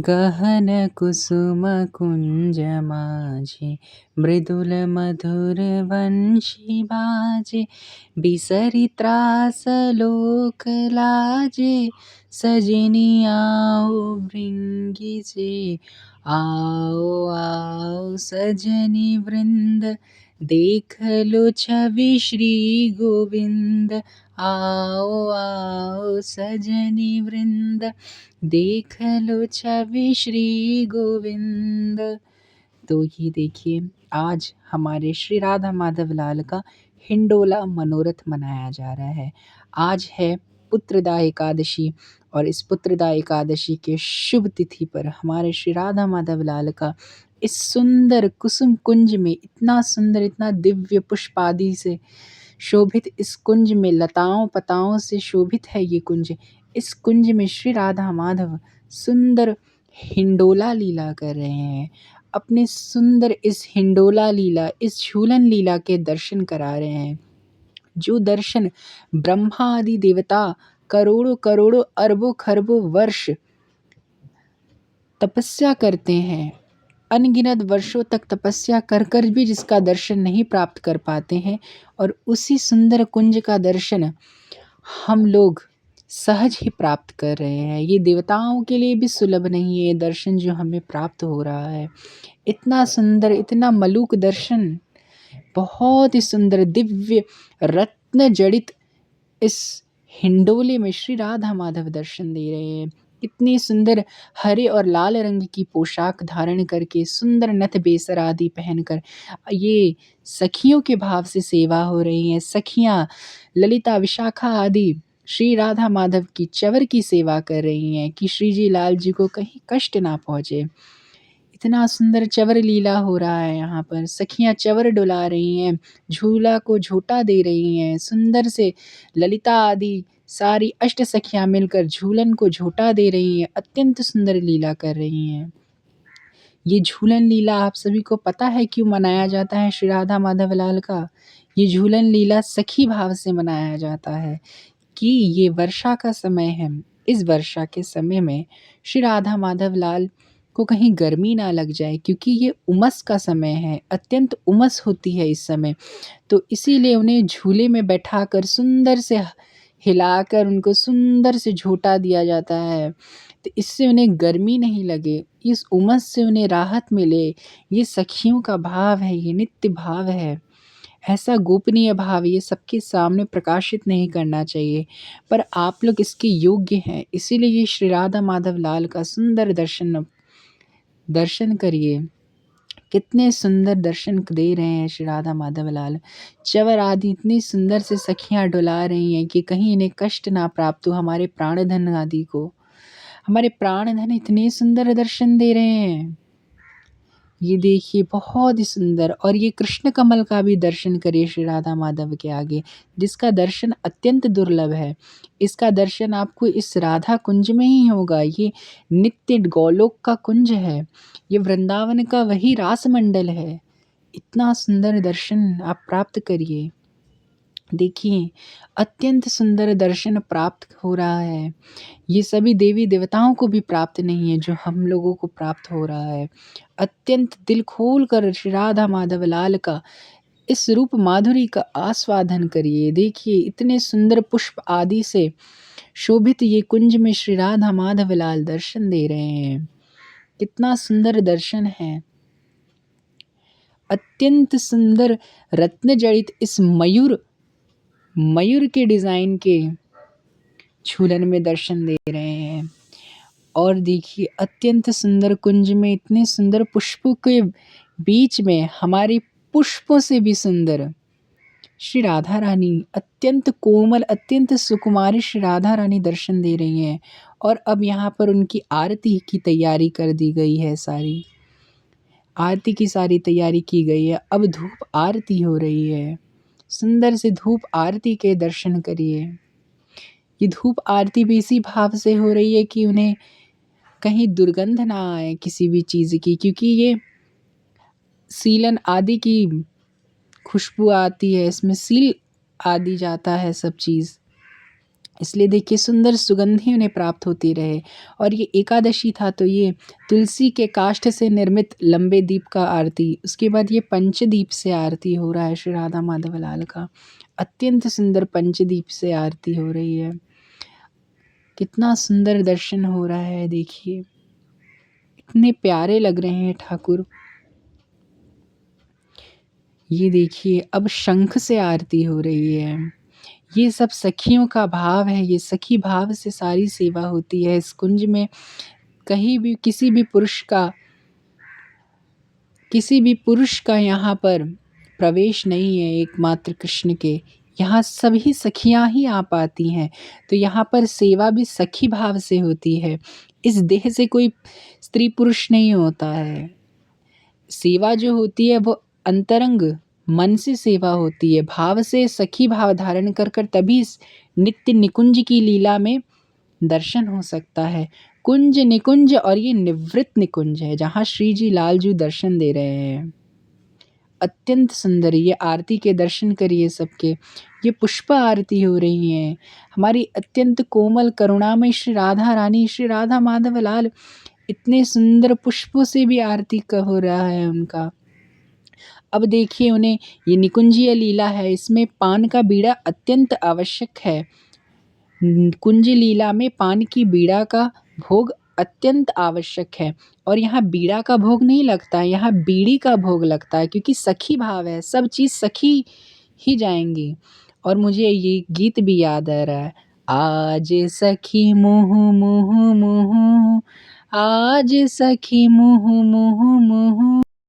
गहन कुसुम कुंज माझे, मृदुल मधुर वंशी बाजे। बिसरि त्रास लोक लाजे, सजनी आओ भृंगी आओ आओ सजनी वृंद, देख लो छवि श्री गोविंद। आओ आओ सजनी वृंद, देख लो छवि श्री गोविंद। तो ये देखिए, आज हमारे श्री राधा माधव लाल का हिंडोला मनोरथ मनाया जा रहा है। आज है पुत्रदा एकादशी और इस पुत्रदा एकादशी के शुभ तिथि पर हमारे श्री राधा माधव लाल का इस सुंदर कुसुम कुंज में, इतना सुंदर, इतना दिव्य पुष्प आदि से शोभित इस कुंज में, लताओं पताओं से शोभित है ये कुंज। इस कुंज में श्री राधा माधव सुंदर हिंडोला लीला कर रहे हैं। अपने सुंदर इस हिंडोला लीला, इस झूलन लीला के दर्शन करा रहे हैं, जो दर्शन ब्रह्मा आदि देवता करोड़ों करोड़ों अरबों खरबों वर्ष तपस्या करते हैं। अनगिनत वर्षों तक तपस्या कर कर भी जिसका दर्शन नहीं प्राप्त कर पाते हैं, और उसी सुंदर कुंज का दर्शन हम लोग सहज ही प्राप्त कर रहे हैं। ये देवताओं के लिए भी सुलभ नहीं है ये दर्शन जो हमें प्राप्त हो रहा है। इतना सुंदर, इतना मलूक दर्शन, बहुत ही सुंदर दिव्य रत्न जड़ित इस हिंडोले में श्री राधा माधव दर्शन दे रहे हैं। इतनी सुंदर हरे और लाल रंग की पोशाक धारण करके, सुंदर नथ बेसर आदि पहनकर ये सखियों के भाव से सेवा हो रही है। सखियां ललिता विशाखा आदि श्री राधा माधव की चवर की सेवा कर रही हैं कि श्री जी लाल जी को कहीं कष्ट ना पहुँचे। इतना सुंदर चवर लीला हो रहा है यहाँ पर। सखियां चवर डुला रही हैं, झूला को झोटा दे रही हैं। सुंदर से ललिता आदि सारी अष्ट सखियां मिलकर झूलन को झोटा दे रही हैं, अत्यंत सुंदर लीला कर रही हैं। ये झूलन लीला आप सभी को पता है क्यों मनाया जाता है श्री राधा माधव लाल का? ये झूलन लीला सखी भाव से मनाया जाता है कि ये वर्षा का समय है। इस वर्षा के समय में श्री राधा माधव लाल को कहीं गर्मी ना लग जाए, क्योंकि ये उमस का समय है, अत्यंत उमस होती है इस समय। तो इसीलिए उन्हें झूले में बैठाकर सुंदर से हिलाकर उनको सुंदर से झोटा दिया जाता है, तो इससे उन्हें गर्मी नहीं लगे, इस उमस से उन्हें राहत मिले। ये सखियों का भाव है, ये नित्य भाव है। ऐसा गोपनीय भाव ये सबके सामने प्रकाशित नहीं करना चाहिए, पर आप लोग इसके योग्य हैं, इसीलिए ये श्री राधा माधव लाल का सुंदर दर्शन करिए। कितने सुंदर दर्शन दे रहे हैं श्री राधा माधव लाल। चवर आदि इतनी सुंदर से सखियां डुला रही हैं कि कहीं इन्हें कष्ट ना प्राप्त हो। हमारे प्राणधन आदि को, हमारे प्राणधन इतने सुंदर दर्शन दे रहे हैं। ये देखिए, बहुत ही सुंदर। और ये कृष्ण कमल का भी दर्शन करिए श्री राधा माधव के आगे, जिसका दर्शन अत्यंत दुर्लभ है। इसका दर्शन आपको इस राधा कुंज में ही होगा। ये नित्य गौलोक का कुंज है, ये वृंदावन का वही रास मंडल है। इतना सुंदर दर्शन आप प्राप्त करिए। देखिए, अत्यंत सुंदर दर्शन प्राप्त हो रहा है। ये सभी देवी देवताओं को भी प्राप्त नहीं है जो हम लोगों को प्राप्त हो रहा है। अत्यंत दिल खोल कर श्री राधा माधव लाल का इस रूप माधुरी का आस्वादन करिए। देखिए, इतने सुंदर पुष्प आदि से शोभित ये कुंज में श्री राधा माधव लाल दर्शन दे रहे हैं। कितना सुंदर दर्शन है। अत्यंत सुंदर रत्न जड़ित इस मयूर के डिजाइन के झूलन में दर्शन दे रहे हैं। और देखिए, अत्यंत सुंदर कुंज में इतने सुंदर पुष्पों के बीच में हमारी पुष्पों से भी सुंदर श्री राधा रानी, अत्यंत कोमल, अत्यंत सुकुमारी श्री राधा रानी दर्शन दे रही हैं। और अब यहाँ पर उनकी आरती की तैयारी कर दी गई है। सारी आरती की सारी तैयारी की गई है। अब धूप आरती हो रही है। सुंदर से धूप आरती के दर्शन करिए। ये धूप आरती भी इसी भाव से हो रही है कि उन्हें कहीं दुर्गंध ना आए किसी भी चीज़ की, क्योंकि ये सीलन आदि की खुशबू आती है, इसमें सील आदि जाता है सब चीज़। इसलिए देखिए सुंदर सुगंधि उन्हें प्राप्त होती रहे। और ये एकादशी था तो ये तुलसी के काष्ठ से निर्मित लंबे दीप का आरती, उसके बाद ये पंचदीप से आरती हो रहा है श्री राधा माधव लाल का। अत्यंत सुंदर पंचदीप से आरती हो रही है। कितना सुंदर दर्शन हो रहा है देखिए, इतने प्यारे लग रहे हैं ठाकुर। ये देखिए अब शंख से आरती हो रही है। ये सब सखियों का भाव है, ये सखी भाव से सारी सेवा होती है इस कुंज में। कहीं भी किसी भी पुरुष का यहाँ पर प्रवेश नहीं है एकमात्र कृष्ण के। यहाँ सभी सखियाँ ही आ पाती हैं, तो यहाँ पर सेवा भी सखी भाव से होती है। इस देह से कोई स्त्री पुरुष नहीं होता है। सेवा जो होती है वो अंतरंग मन से सेवा होती है, भाव से सखी भाव धारण कर कर तभी इस नित्य निकुंज की लीला में दर्शन हो सकता है। कुंज निकुंज और ये निवृत्त निकुंज है जहाँ श्री जी लाल जी दर्शन दे रहे हैं। अत्यंत सुंदर ये आरती के दर्शन करिए सबके। ये पुष्प आरती हो रही है हमारी अत्यंत कोमल करुणामय श्री राधा रानी श्री राधा माधव लाल, इतने सुंदर पुष्पों से भी आरती का हो रहा है उनका। अब देखिए उन्हें ये निकुंजीय लीला है, इसमें पान का बीड़ा अत्यंत आवश्यक है। कुंज लीला में पान की बीड़ा का भोग अत्यंत आवश्यक है। और यहाँ बीड़ा का भोग नहीं लगता है, यहाँ बीड़ी का भोग लगता है, क्योंकि सखी भाव है, सब चीज़ सखी ही जाएंगी। और मुझे ये गीत भी याद आ रहा है, आज सखी मुँह मुँह मुँह, आज सखी मुँह मुँह मुँह,